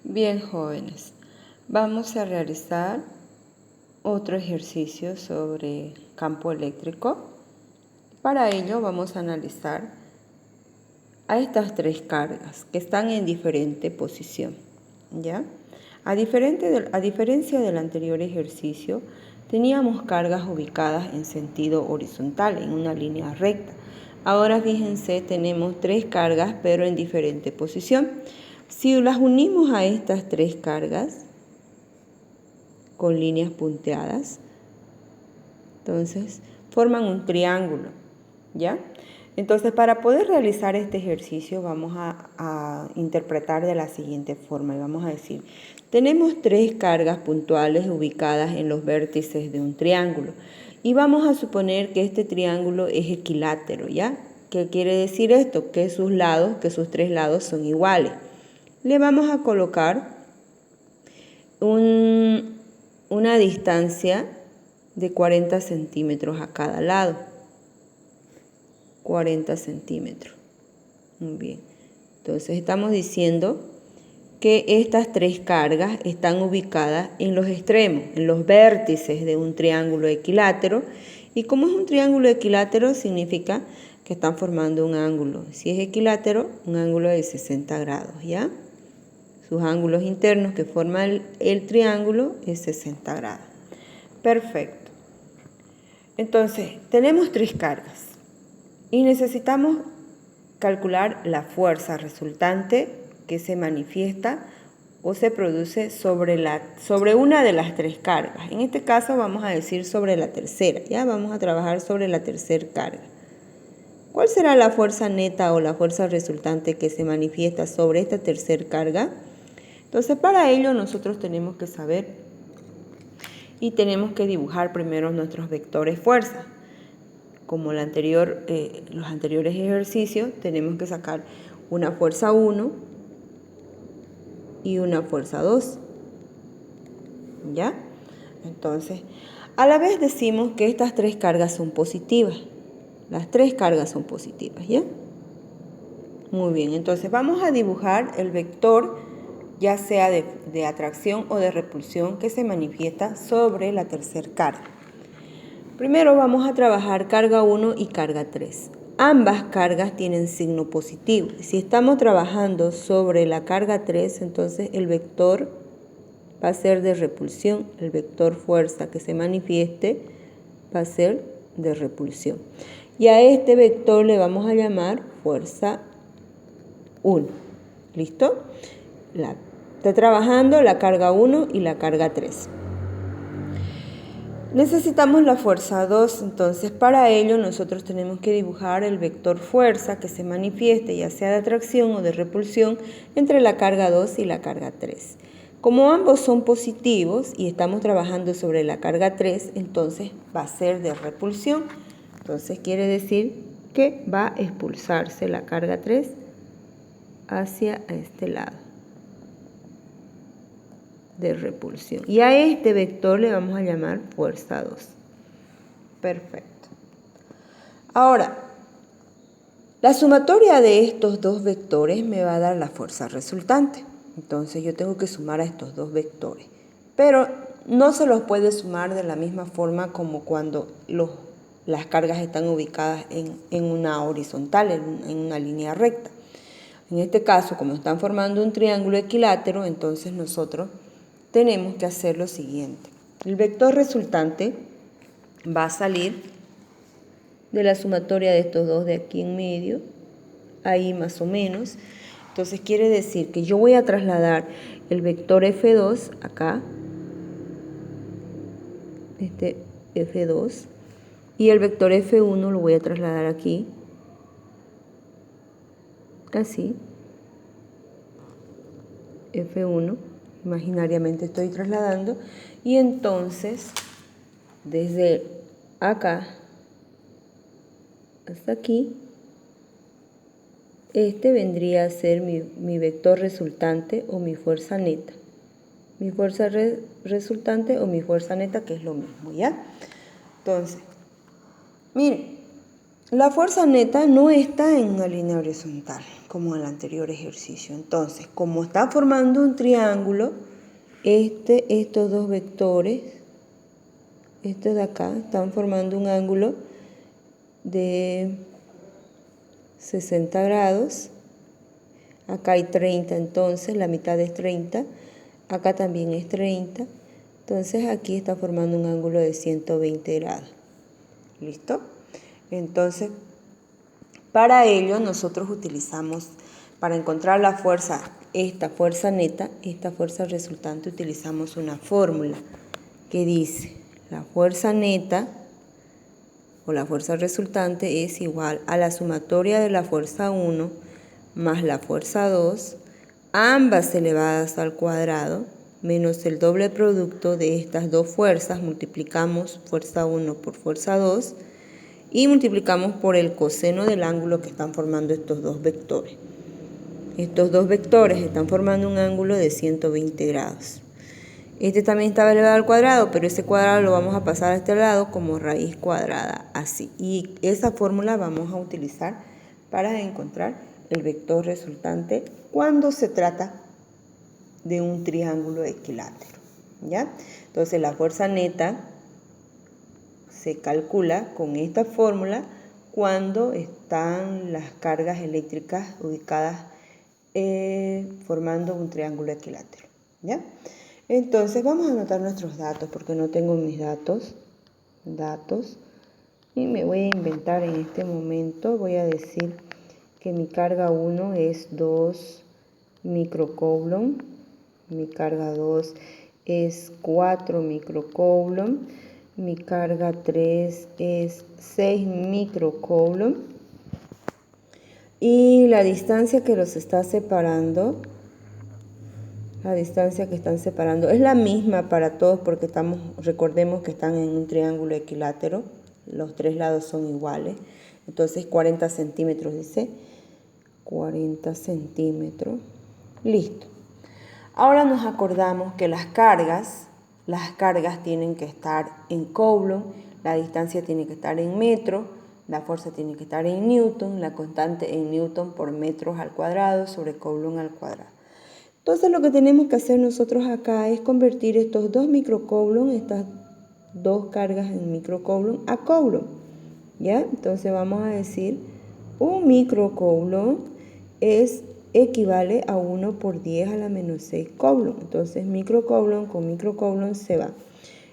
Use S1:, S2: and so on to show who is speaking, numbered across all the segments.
S1: Bien, jóvenes, vamos a realizar otro ejercicio sobre campo eléctrico. Para ello vamos a analizar a estas tres cargas que están en diferente posición, ¿ya? A diferencia del anterior ejercicio, teníamos cargas ubicadas en sentido horizontal, en una línea recta. Ahora fíjense, tenemos tres cargas pero en diferente posición. Si las unimos a estas tres cargas con líneas punteadas, entonces forman un triángulo, ¿ya? Entonces, para poder realizar este ejercicio vamos a interpretar de la siguiente forma y vamos a decir, tenemos tres cargas puntuales ubicadas en los vértices de un triángulo y vamos a suponer que este triángulo es equilátero, ¿ya? ¿Qué quiere decir esto? Que sus tres lados son iguales. Le vamos a colocar una distancia de 40 centímetros a cada lado. 40 centímetros. Muy bien. Entonces estamos diciendo que estas tres cargas están ubicadas en los extremos, en los vértices de un triángulo equilátero. Y como es un triángulo equilátero, significa que están formando un ángulo. Si es equilátero, un ángulo de 60 grados, ¿ya? Sus ángulos internos que forman el triángulo es 60 grados. Perfecto. Entonces, tenemos tres cargas y necesitamos calcular la fuerza resultante que se manifiesta o se produce sobre una de las tres cargas. En este caso vamos a decir sobre la tercera, ¿ya? Vamos a trabajar sobre la tercera carga. ¿Cuál será la fuerza neta o la fuerza resultante que se manifiesta sobre esta tercera carga? Entonces, para ello nosotros tenemos que saber y tenemos que dibujar primero nuestros vectores fuerza. Como los anteriores ejercicios, tenemos que sacar una fuerza 1 y una fuerza 2. ¿Ya? Entonces, a la vez decimos que estas tres cargas son positivas. Las tres cargas son positivas, ¿ya? Muy bien, entonces vamos a dibujar el vector, ya sea de atracción o de repulsión, que se manifiesta sobre la tercera carga. Primero vamos a trabajar carga 1 y carga 3. Ambas cargas tienen signo positivo. Si estamos trabajando sobre la carga 3, entonces el vector va a ser de repulsión. El vector fuerza que se manifieste va a ser de repulsión. Y a este vector le vamos a llamar fuerza 1. ¿Listo? Está trabajando la carga 1 y la carga 3. Necesitamos la fuerza 2, entonces para ello nosotros tenemos que dibujar el vector fuerza que se manifieste, ya sea de atracción o de repulsión, entre la carga 2 y la carga 3. Como ambos son positivos y estamos trabajando sobre la carga 3, entonces va a ser de repulsión. Entonces quiere decir que va a expulsarse la carga 3 hacia este lado de repulsión. Y a este vector le vamos a llamar fuerza 2. Perfecto. Ahora, la sumatoria de estos dos vectores me va a dar la fuerza resultante. Entonces yo tengo que sumar a estos dos vectores. Pero no se los puede sumar de la misma forma como cuando las cargas están ubicadas en una horizontal, en una línea recta. En este caso, como están formando un triángulo equilátero, entonces nosotros tenemos que hacer lo siguiente. El vector resultante va a salir de la sumatoria de estos dos de aquí en medio, ahí más o menos. Entonces quiere decir que yo voy a trasladar el vector F2 acá, este F2, y el vector F1 lo voy a trasladar aquí, así, F1. Imaginariamente estoy trasladando y entonces desde acá hasta aquí este vendría a ser mi vector resultante o mi fuerza neta, mi fuerza resultante o mi fuerza neta, que es lo mismo, ¿ya? Entonces, miren, La fuerza neta no está en una línea horizontal, como en el anterior ejercicio. Entonces, como está formando un triángulo, estos dos vectores, estos de acá, están formando un ángulo de 60 grados. Acá hay 30, entonces la mitad es 30. Acá también es 30. Entonces aquí está formando un ángulo de 120 grados. ¿Listo? Entonces, para ello nosotros utilizamos, para encontrar la fuerza, esta fuerza neta, esta fuerza resultante, utilizamos una fórmula que dice, la fuerza neta o la fuerza resultante es igual a la sumatoria de la fuerza 1 más la fuerza 2, ambas elevadas al cuadrado, menos el doble producto de estas dos fuerzas, multiplicamos fuerza 1 por fuerza 2 y multiplicamos por el coseno del ángulo que están formando estos dos vectores. Estos dos vectores están formando un ángulo de 120 grados. Este también estaba elevado al cuadrado, pero ese cuadrado lo vamos a pasar a este lado como raíz cuadrada, así. Y esa fórmula vamos a utilizar para encontrar el vector resultante cuando se trata de un triángulo equilátero, ¿ya? Entonces la fuerza neta se calcula con esta fórmula cuando están las cargas eléctricas ubicadas formando un triángulo equilátero, ¿ya? Entonces vamos a anotar nuestros datos porque no tengo mis datos, y me voy a inventar en este momento, voy a decir que mi carga 1 es 2 microcoulomb, mi carga 2 es 4 microcoulomb, mi carga 3 es 6 microcoulomb y la distancia que los está separando, la distancia que están separando es la misma para todos porque recordemos que están en un triángulo equilátero, los tres lados son iguales, entonces 40 centímetros dice, 40 centímetros, listo. Ahora nos acordamos que las cargas tienen que estar en coulomb, la distancia tiene que estar en metro, la fuerza tiene que estar en newton, la constante en newton por metros al cuadrado sobre coulomb al cuadrado. Entonces lo que tenemos que hacer nosotros acá es convertir estos 2 microcoulomb, estas dos cargas en microcoulomb a coulomb, ¿ya? Entonces vamos a decir, un microcoulomb equivale a 1 por 10 a la menos 6 coulomb. Entonces microcoulomb con microcoulomb se va.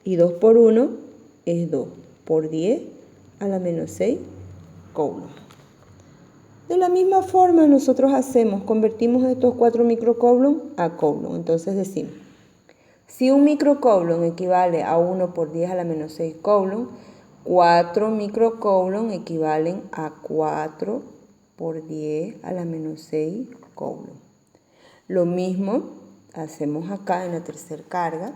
S1: Y 2 por 1 es 2 por 10 a la menos 6 coulomb. De la misma forma nosotros convertimos estos 4 microcoulomb a coulomb. Entonces decimos, si un microcoulomb equivale a 1 por 10 a la menos 6 coulomb, 4 microcoulomb equivalen a 4 por 10 a la menos 6 coulomb. Lo mismo hacemos acá en la tercera carga.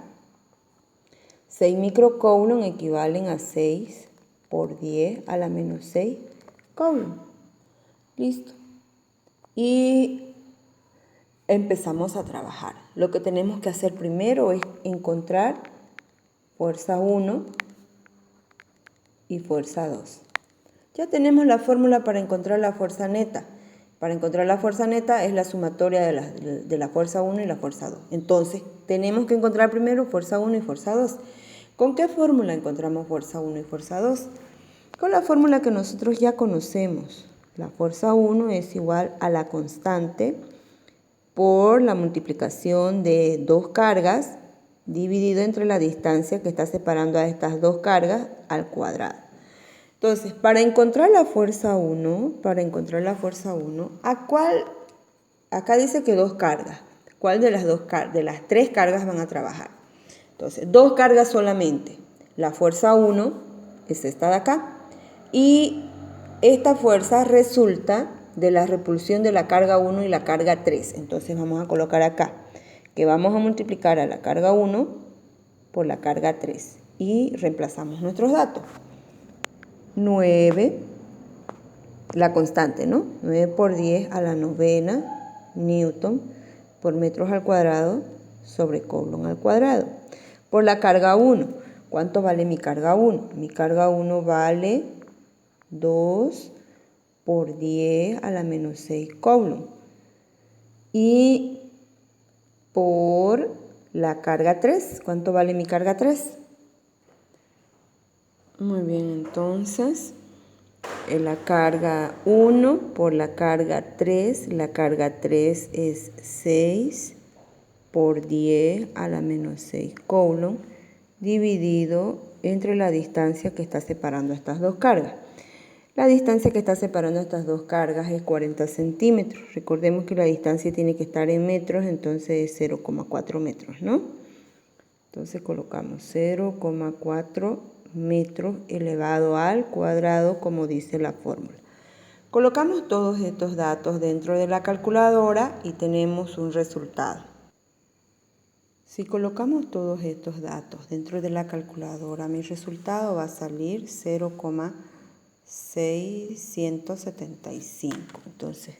S1: 6 microcoulomb equivalen a 6 por 10 a la menos 6 coulomb. Listo. Y empezamos a trabajar. Lo que tenemos que hacer primero es encontrar fuerza 1 y fuerza 2. Ya tenemos la fórmula para encontrar la fuerza neta. Para encontrar la fuerza neta es la sumatoria de la fuerza 1 y la fuerza 2. Entonces, tenemos que encontrar primero fuerza 1 y fuerza 2. ¿Con qué fórmula encontramos fuerza 1 y fuerza 2? Con la fórmula que nosotros ya conocemos. La fuerza 1 es igual a la constante por la multiplicación de dos cargas dividido entre la distancia que está separando a estas dos cargas al cuadrado. Entonces, para encontrar la fuerza 1, acá dice que dos cargas. ¿Cuál de las tres cargas van a trabajar? Entonces, dos cargas solamente. La fuerza 1 es esta de acá. Y esta fuerza resulta de la repulsión de la carga 1 y la carga 3. Entonces vamos a colocar acá que vamos a multiplicar a la carga 1 por la carga 3 y reemplazamos nuestros datos. 9, la constante, ¿no? 9 por 10 a la novena newton por metros al cuadrado sobre coulomb al cuadrado. Por la carga 1, ¿cuánto vale mi carga 1? Mi carga 1 vale 2 por 10 a la menos 6 coulomb. Y por la carga 3, ¿cuánto vale mi carga 3? Muy bien, entonces la carga 1 por la carga 3 es 6 por 10 a la menos 6 coulomb dividido entre la distancia que está separando estas dos cargas. La distancia que está separando estas dos cargas es 40 centímetros. Recordemos que la distancia tiene que estar en metros, entonces es 0,4 metros, ¿no? Entonces colocamos 0,4 metros elevado al cuadrado, como dice la fórmula. Colocamos todos estos datos dentro de la calculadora y tenemos un resultado. Si colocamos todos estos datos dentro de la calculadora, mi resultado va a salir 0,675. Entonces,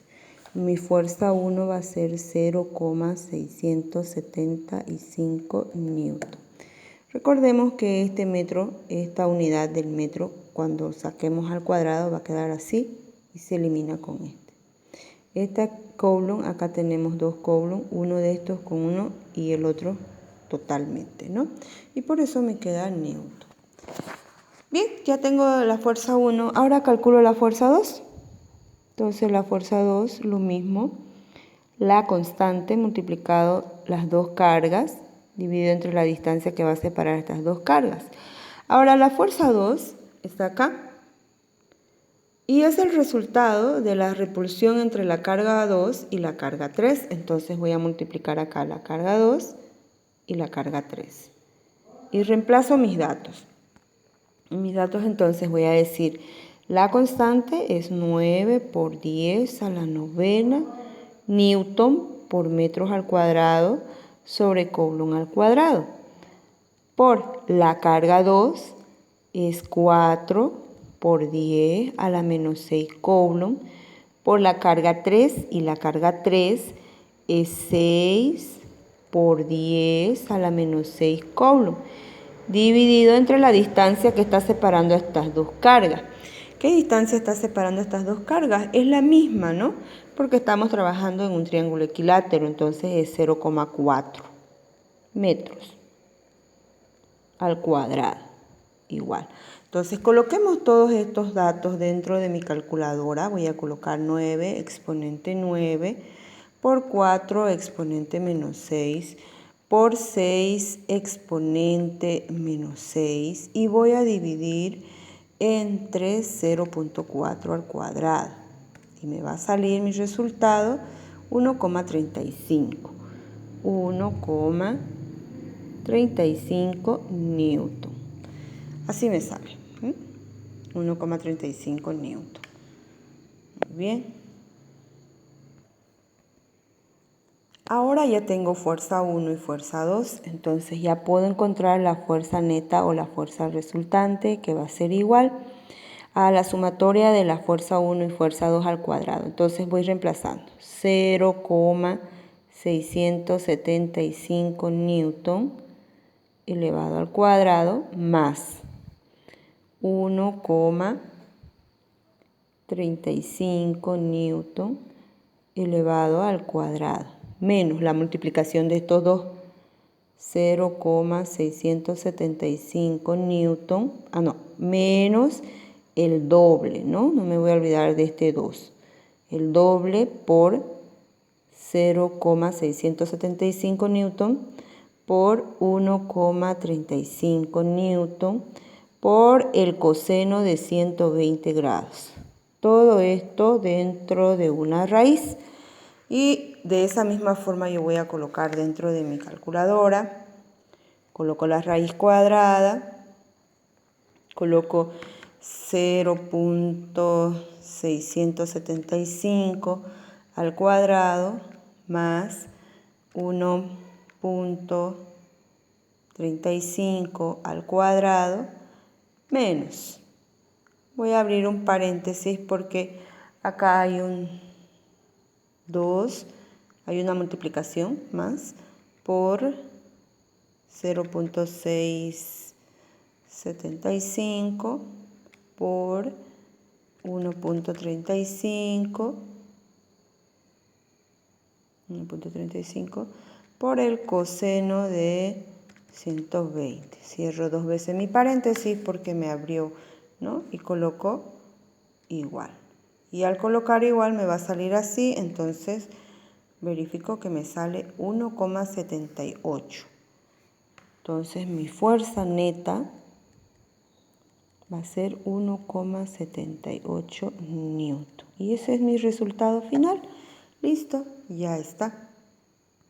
S1: mi fuerza 1 va a ser 0,675 newton. Recordemos que este metro, esta unidad del metro, cuando saquemos al cuadrado va a quedar así y se elimina con este. Esta coulomb, acá tenemos dos coulomb, uno de estos con uno y el otro totalmente, ¿no? Y por eso me queda newton. Bien, ya tengo la fuerza 1, ahora calculo la fuerza 2. Entonces la fuerza 2, lo mismo, la constante multiplicado las dos cargas, dividido entre la distancia que va a separar estas dos cargas. Ahora la fuerza 2 está acá y es el resultado de la repulsión entre la carga 2 y la carga 3. Entonces voy a multiplicar acá la carga 2 y la carga 3. Y reemplazo mis datos. En mis datos entonces voy a decir, la constante es 9 por 10 a la novena newton por metros al cuadrado sobre coulomb al cuadrado. Por la carga 2 es 4 por 10 a la menos 6 coulomb. Por la carga 3 y la carga 3 es 6 por 10 a la menos 6 coulomb. Dividido entre la distancia que está separando estas dos cargas. ¿Qué distancia está separando estas dos cargas? Es la misma, ¿no? Porque estamos trabajando en un triángulo equilátero, entonces es 0,4 metros al cuadrado, igual. Entonces coloquemos todos estos datos dentro de mi calculadora. Voy a colocar 9 exponente 9 por 4 exponente menos 6 por 6 exponente menos 6 y voy a dividir entre 0,4 al cuadrado. Y me va a salir mi resultado 1,35. 1,35 newton. Así me sale. 1,35 newton. Muy bien. Ahora ya tengo fuerza 1 y fuerza 2, entonces ya puedo encontrar la fuerza neta o la fuerza resultante, que va a ser igual a la sumatoria de la fuerza 1 y fuerza 2 al cuadrado. Entonces voy reemplazando 0,675 newton elevado al cuadrado más 1,35 newton elevado al cuadrado, menos la multiplicación de estos dos, 0,675 newton, menos el doble, ¿no? No me voy a olvidar de este 2. El doble por 0,675 newton por 1,35 newton por el coseno de 120 grados. Todo esto dentro de una raíz. Y de esa misma forma yo voy a colocar dentro de mi calculadora. Coloco la raíz cuadrada. Coloco 0,675 al cuadrado más 1,35 al cuadrado menos. Voy a abrir un paréntesis porque acá hay un 2, hay una multiplicación más por 0,675 por 1.35 por el coseno de 120. Cierro 2 veces mi paréntesis porque me abrió, ¿no? Y coloco igual. Y al colocar igual me va a salir así, entonces verifico que me sale 1,78. Entonces mi fuerza neta va a ser 1,78 newton. Y ese es mi resultado final. Listo, ya está.